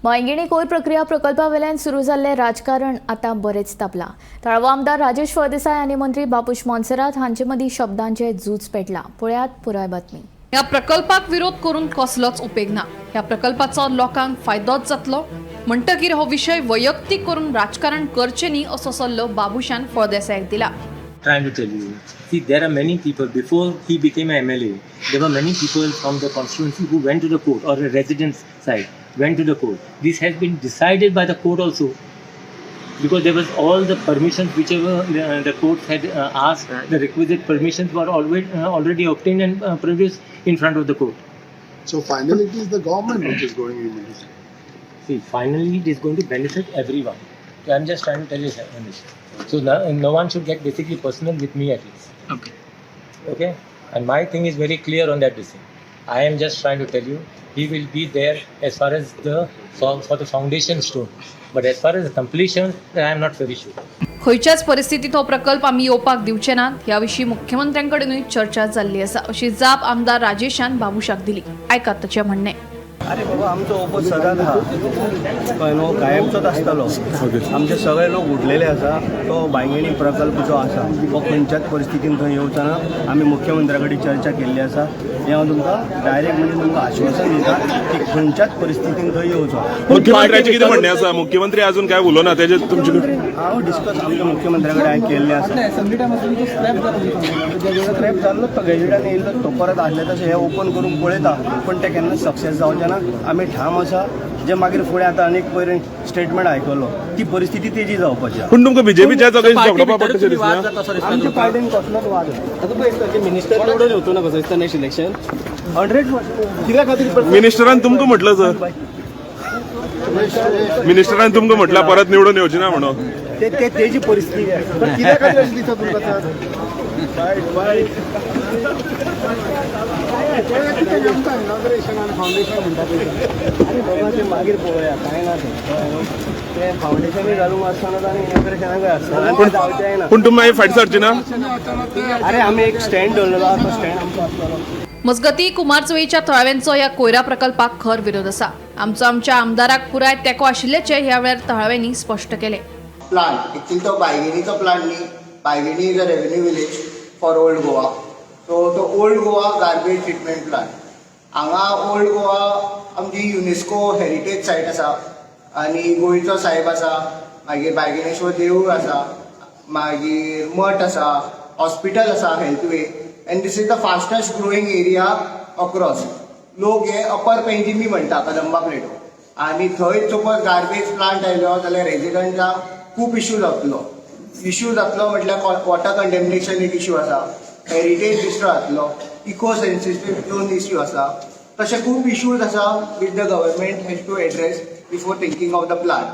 वांयगिणी कोयर प्रक्रिया प्रकल्पावेल्यान सुरू जाल्लें राजकारण आतां बरेंच तापलां। तळावो आमदार राजेश फळदेसाय आनी मंत्री बापूश मोन्सेरात हांचे मदीं शब्दांचें झूज पेटलां। पळयात पुराय बातमी। ह्या प्रकल्पाक विरोध करून कसलोच उपेग ना। ह्या प्रकल्पाचो लोकांक फायदोच जातलो म्हणटकीर हो विशय वैयक्तीक करून राजकारण करचें न्ही असो सल्लो बाबुशान फळदेसायाक दिला। Trying to tell you, see, there are many people, before he became a MLA, there were many people from the constituency who went to the court, or a residence side, went to the court. This has been decided by the court also, because there was all the permissions, whichever the courts had asked, the requisite permissions were already obtained and produced in front of the court. So finally it is the government which is going in this. See, finally it is going to benefit everyone. So I'm just trying to tell you this. So no one should get basically personal with me at least. Okay. And my thing is very clear on that decision. I am just trying to tell you, he will be there as far as for the foundation stone. But as far as the completion, I am not very sure. खंयच्याच परिस्थितीत हो प्रकल्प आमी येवपाक दिवचे नात ह्या विशीं मुख्यमंत्र्यांकडेनूय चर्चा जाल्ली आसा अशी जाप आमदार राजेशान बाबुशाक दिली। ऐकात ताचें म्हणणें। अरे बाबा आमचो ओपो सदांच आहा कळ्ळें न्हू, कायमचोच आसतलो। आमचे सगळे लोक उठलेले आसा। तो वांयगिणी प्रकल्प जो आसा तो खंयच्याच परिस्थितीन थंय येवचो ना। आमी मुख्यमंत्र्या कडेन चर्चा केल्ली आसा। हें हांव तुमकां डायरेक्ट म्हणजे तुमकां आश्वासन दिता की खंयच्याच परिस्थितीन थंय येवचो। मुख्यमंत्र्याचे कितें म्हणणें आसा? मुख्यमंत्री अजून काय उलोवना तेजे तुमचे कडेन? हांव डिस्कस आमच्या मुख्यमंत्र्या कडेन हांवें केल्लें आसा। स्क्रॅप जाल्लो तो गॅजेटान येयल्लो तो परत आसले तशें हें ओपन करून पळयता पण तें केन्ना सक्सेस जावचें ना। आमी ठाम आसा जे मागीर फुडें आतां आनीक पयर स्टेटमेंट आयकलो ती परिस्थिती तेजी जावपाची। पूण तुमकां बीजेपीच्याच अगेन्स्ट झगडपा पडटा दिसना? आमच्या पार्टीन कसलोच वाद ना। मिनिस्टर निवडून येवचो ना कसो दिसता नेक्स्ट इलेक्शन 100%। कित्या खातीर मिनिस्टरान तुमकां म्हटलं सर, मिनिस्टरान तुमकां म्हटलं परत निवडून येवची ना म्हणून? तेजी परिस्थिती आहे। कित्या खातीर अशें दिसता तुमकां अरे बाबा ते मागीर पळोवया कांय ना ते फावंडेशनूय घालूंक आसतना आनी इनॉग्रेशनाकूय आसतना पूण तुमी मागीर फाटी सरची ना? अरे आमी एक स्टँड दवरलेलो आसा तो स्टँड आमचो आसतलो। मजगती कुमारचुईच्या थळाव्यांचो ह्या कोयरा प्रकल्पाक खर विरोध आसा। आमच्या आमदाराक पुराय तेंको आशिल्ल्याचे ह्या वेळार थळाव्यांनी स्पश्ट केले। प्लांट एक्चुअली तो बायगिणीचो प्लांट न्ही, Bainguinim is a revenue village for old Goa. So तो old Goa garbage treatment plant हांगा ओल्ड गोवा आमची युनेस्को हेरिटेज सायट आसा आनी गोंयचो साहेब आसा, मागीर बायगिणेश्वर देवूळ आसा, मागीर मठ आसा, हॉस्पिटल आसा हेल्थ वे, and this is the fastest growing area across. लोक हे अपर पेंजिमी म्हणटा कदंबा प्लेटो आनी थंय सपोज गार्बेज प्लांट आयलो जाल्यार रेजिडंटांक खूब इश्यू जातलो म्हटल्यार वॉटर कंडेमिनेशन एक इश्यू आसा, हेरिटेज डिस्ट्रॉय जातलो, इको सेन्सिटीव झोन इश्यू आसा, तशे खूब इश्यूज आसा which the government has to address before thinking of the plant.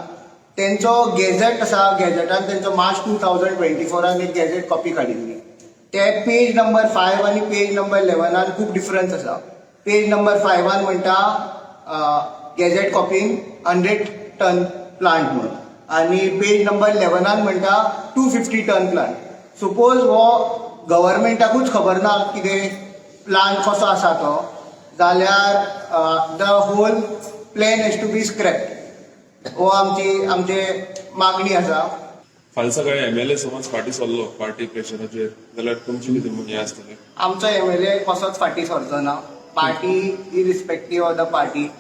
तेंचो गॅझेट आसा, गॅझेटान तेंचो मार्च 2024 एक गॅझेट कॉपी काडिल्ली। ते पेज नंबर 5 आनी पेज नंबर 11 खूब डिफरन्स आसा। पेज नंबर 5 म्हणटा गॅझेट कॉपीन 100 टन प्लांट म्हणून आनी पेज नंबर 11 म्हणटा 250 टन प्लांट। सपोज हो गव्हर्मेंटाकूच खबर ना कितें प्लांट कसो आसा तो, जाल्यार the whole plan has to be scrapped. हो आमची मागणी आसा। फाल्यां सकाळीं MLA समज फाटी सरलो पार्टी प्रेशराचेर जाल्यार तुमचे कितें हें आसतलें? आमचो MLA कसोच फाटी सरचो ना। Party irrespective of the party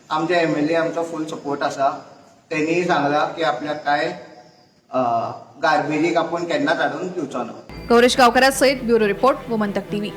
आमचे MLA आमचो फूल सपोर्ट आसा। त्यांनी सांगला की आपल्याक काय गार्बेजीक आपूण केन्नाच हाडून दिवचो ना। गौरेश गांवकारा सयत ब्युरो रिपोर्ट गोमंतक TV।